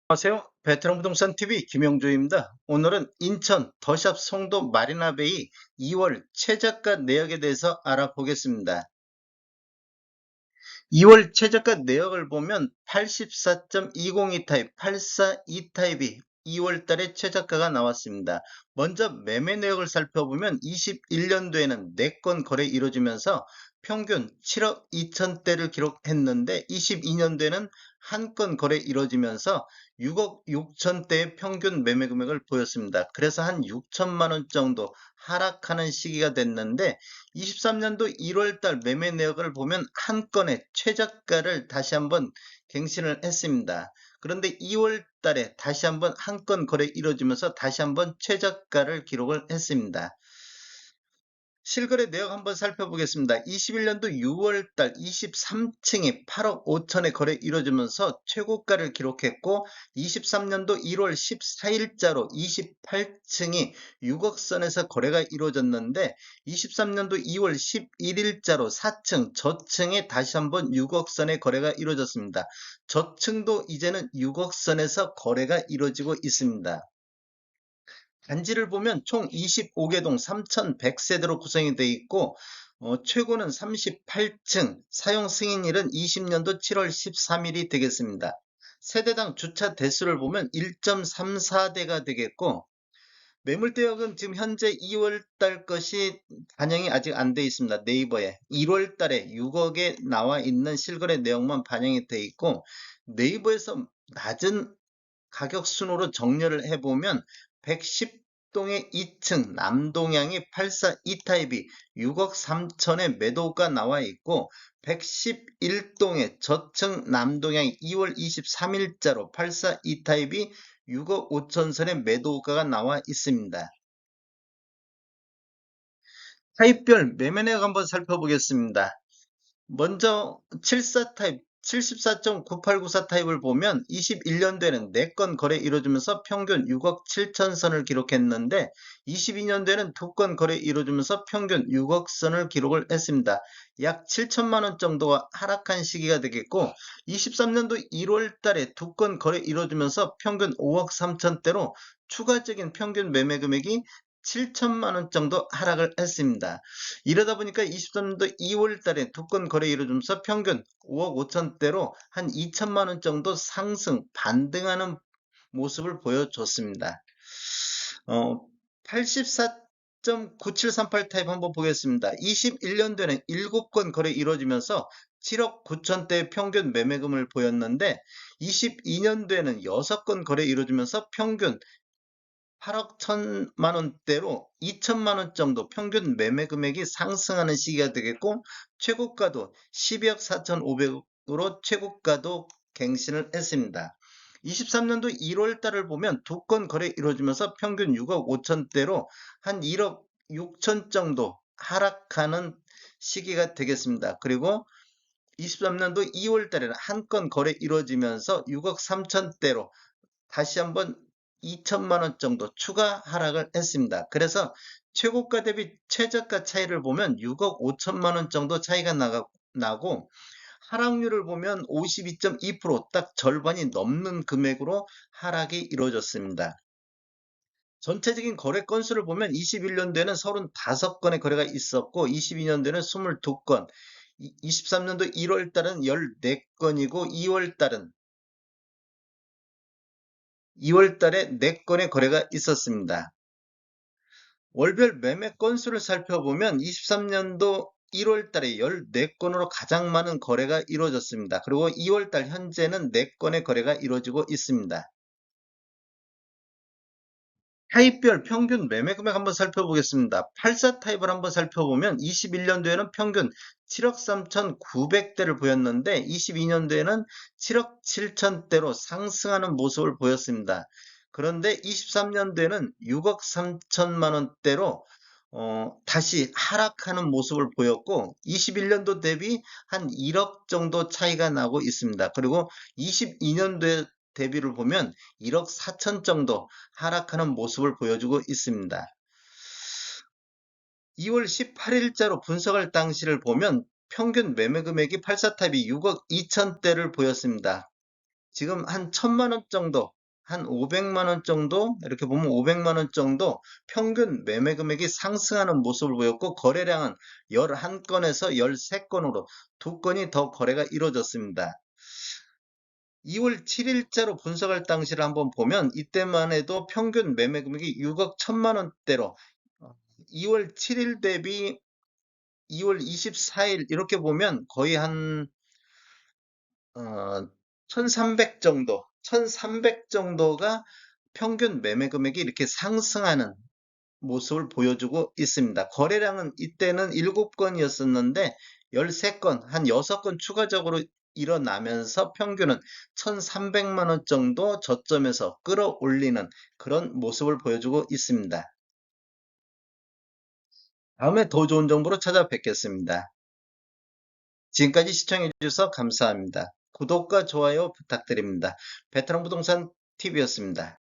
안녕하세요. 베테랑 부동산 TV 김영조입니다. 오늘은 인천 더샵 송도 마리나베이 2월 최저가 내역에 대해서 알아보겠습니다. 2월 최저가 내역을 보면 84.202 타입, 842 타입이 2월 달에 최저가가 나왔습니다. 먼저 매매 내역을 살펴보면 21년도에는 4건 거래 이루어지면서 평균 7억 2천대를 기록했는데 22년도에는 한 건 거래 이루어지면서 6억 6천대의 평균 매매 금액을 보였습니다. 그래서 한 6천만 원 정도 하락하는 시기가 됐는데 23년도 1월 달 매매 내역을 보면 한 건의 최저가를 다시 한번 갱신을 했습니다. 그런데 2월 달에 다시 한번 한 건 거래 이루어지면서 다시 한번 최저가를 기록을 했습니다. 실거래 내역 한번 살펴보겠습니다. 21년도 6월달 23층이 8억 5천에 거래 이루어지면서 최고가를 기록했고 23년도 1월 14일자로 28층이 6억 선에서 거래가 이루어졌는데 23년도 2월 11일자로 4층 저층에 다시 한번 6억 선의 거래가 이루어졌습니다. 저층도 이제는 6억 선에서 거래가 이루어지고 있습니다. 단지를 보면 총 25개 동 3,100세대로 구성이 되어 있고 최고는 38층, 사용 승인일은 20년도 7월 13일이 되겠습니다. 세대당 주차 대수를 보면 1.34대가 되겠고 매물대역은 지금 현재 2월 달 것이 반영이 아직 안 돼 있습니다. 네이버에 1월 달에 6억에 나와 있는 실거래 내용만 반영이 돼 있고 네이버에서 낮은 가격 순으로 정렬을 해보면 110동의 2층 남동향이 842 타입이 6억 3천에 매도가 나와 있고 111동의 저층 남동향이 2월 23일자로 842 타입이 6억 5천 선의 매도가가 나와 있습니다. 타입별 매매 내역 한번 살펴보겠습니다. 먼저 74 타입, 74.9894 타입을 보면 21년도에는 4건 거래 이루어지면서 평균 6억 7천 선을 기록했는데 22년도에는 2건 거래 이루어지면서 평균 6억 선을 기록을 했습니다. 약 7천만 원 정도가 하락한 시기가 되겠고 23년도 1월 달에 2건 거래 이루어지면서 평균 5억 3천대로 추가적인 평균 매매 금액이 7천만 원 정도 하락을 했습니다. 이러다 보니까 23년도 2월 달에 2건 거래 이루어지면서 평균 5억 5천대로 한 2천만 원 정도 상승, 반등하는 모습을 보여줬습니다. 84.9738 타입 한번 보겠습니다. 21년도에는 7건 거래 이루어지면서 7억 9천대의 평균 매매금을 보였는데 22년도에는 6건 거래 이루어지면서 평균 8억 1천만 원대로 2천만 원 정도 평균 매매 금액이 상승하는 시기가 되겠고 최고가도 12억 4,500으로 최고가도 갱신을 했습니다. 23년도 1월 달을 보면 2건 거래 이루어지면서 평균 6억 5천대로 한 1억 6천 정도 하락하는 시기가 되겠습니다. 그리고 23년도 2월 달에는 한 건 거래 이루어지면서 6억 3천대로 다시 한번 2천만 원 정도 추가 하락을 했습니다. 그래서 최고가 대비 최저가 차이를 보면 6억 5천만 원 정도 차이가 나고 하락률을 보면 52.2%딱 절반이 넘는 금액으로 하락이 이루어졌습니다. 전체적인 거래 건수를 보면 21년도에는 35건의 거래가 있었고 22년도에는 22건, 23년도 1월 달은 14건이고 2월 달에 4건의 거래가 있었습니다. 월별 매매 건수를 살펴보면 23년도 1월 달에 14건으로 가장 많은 거래가 이루어졌습니다. 그리고 2월 달 현재는 4건의 거래가 이루어지고 있습니다. 타입별 평균 매매 금액 한번 살펴보겠습니다. 84 타입을 한번 살펴보면 21년도에는 평균 7억 3,900대를 보였는데 22년도에는 7억 7천대로 상승하는 모습을 보였습니다. 그런데 23년도에는 6억 3천만 원대로 다시 하락하는 모습을 보였고 21년도 대비 한 1억 정도 차이가 나고 있습니다. 그리고 22년도에 대비를 보면 1억 4천 정도 하락하는 모습을 보여주고 있습니다. 2월 18일자로 분석할 당시를 보면 평균 매매 금액이 84탑이 6억 2천대를 보였습니다. 지금 한 1,000만 원 정도 한 500만 원 정도, 이렇게 보면 500만 원 정도 평균 매매 금액이 상승하는 모습을 보였고, 거래량은 11건에서 13건으로 2건이 더 거래가 이루어졌습니다. 2월 7일자로 분석할 당시를 한번 보면 이때만 해도 평균 매매 금액이 6억 1천만 원대로 2월 7일 대비 2월 24일 이렇게 보면 거의 한 1300 정도, 1300 정도가 평균 매매 금액이 이렇게 상승하는 모습을 보여주고 있습니다. 거래량은 이때는 7건이었었는데 13건, 한 6건 추가적으로 일어나면서 평균은 1300만 원 정도 저점에서 끌어올리는 그런 모습을 보여주고 있습니다. 다음에 더 좋은 정보로 찾아뵙겠습니다. 지금까지 시청해주셔서 감사합니다. 구독과 좋아요 부탁드립니다. 베테랑 부동산 TV였습니다.